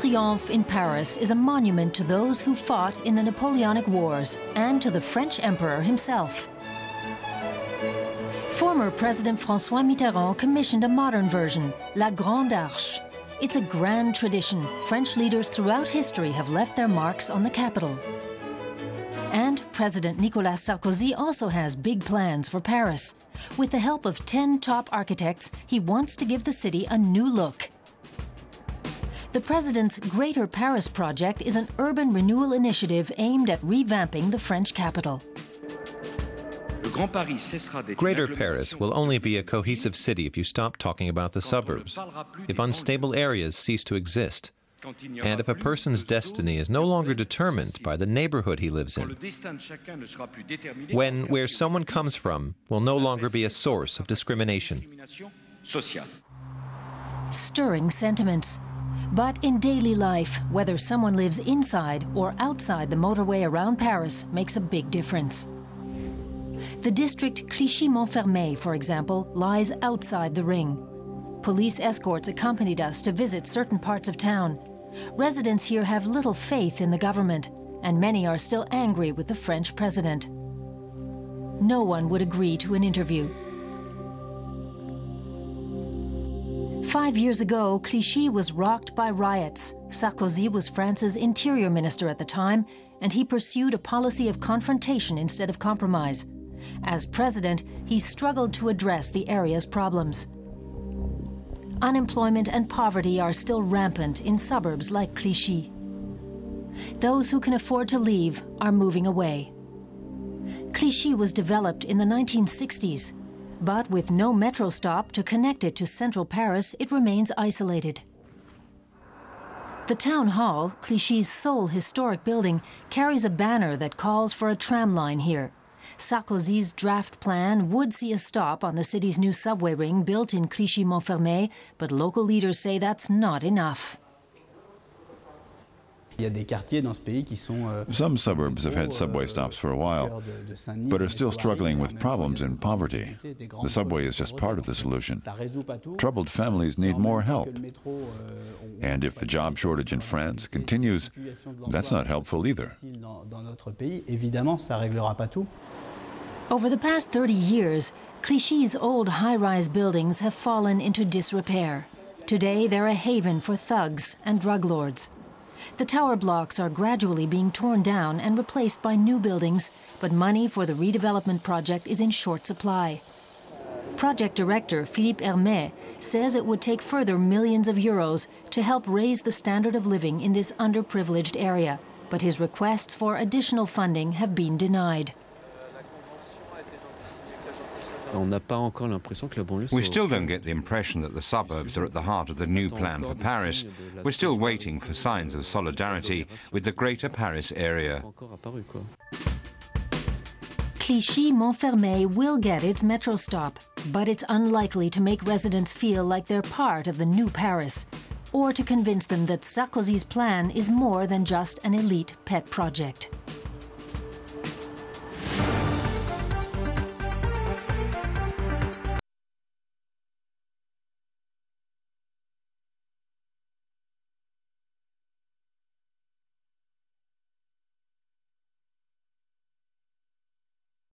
Triomphe in Paris is a monument to those who fought in the Napoleonic Wars and to the French Emperor himself. Former President François Mitterrand commissioned a modern version, La Grande Arche. It's a grand tradition. French leaders throughout history have left their marks on the capital. And President Nicolas Sarkozy also has big plans for Paris. With the help of 10 top architects, he wants to give the city a new look. The president's Greater Paris project is an urban renewal initiative aimed at revamping the French capital. Greater Paris will only be a cohesive city if you stop talking about the suburbs, if unstable areas cease to exist, and if a person's destiny is no longer determined by the neighborhood he lives in. When where someone comes from will no longer be a source of discrimination. Stirring sentiments. But in daily life, whether someone lives inside or outside the motorway around Paris makes a big difference. The district Clichy-Montfermeil, for example, lies outside the ring. Police escorts accompanied us to visit certain parts of town. Residents here have little faith in the government, and many are still angry with the French president. No one would agree to an interview. 5 years ago, Clichy was rocked by riots. Sarkozy was France's interior minister at the time, and he pursued a policy of confrontation instead of compromise. As president, he struggled to address the area's problems. Unemployment and poverty are still rampant in suburbs like Clichy. Those who can afford to leave are moving away. Clichy was developed in the 1960s, but with no metro stop to connect it to central Paris, it remains isolated. The town hall, Clichy's sole historic building, carries a banner that calls for a tram line here. Sarkozy's draft plan would see a stop on the city's new subway ring built in Clichy-Montfermeil, but local leaders say that's not enough. Some suburbs have had subway stops for a while, but are still struggling with problems in poverty. The subway is just part of the solution. Troubled families need more help. And if the job shortage in France continues, that's not helpful either. Over the past 30 years, Clichy's old high-rise buildings have fallen into disrepair. Today, they're a haven for thugs and drug lords. The tower blocks are gradually being torn down and replaced by new buildings, but money for the redevelopment project is in short supply. Project director Philippe Hermet says it would take further millions of euros to help raise the standard of living in this underprivileged area, but his requests for additional funding have been denied. We still don't get the impression that the suburbs are at the heart of the new plan for Paris. We're still waiting for signs of solidarity with the Greater Paris area. Clichy-Montfermeil will get its metro stop, but it's unlikely to make residents feel like they're part of the new Paris, or to convince them that Sarkozy's plan is more than just an elite pet project.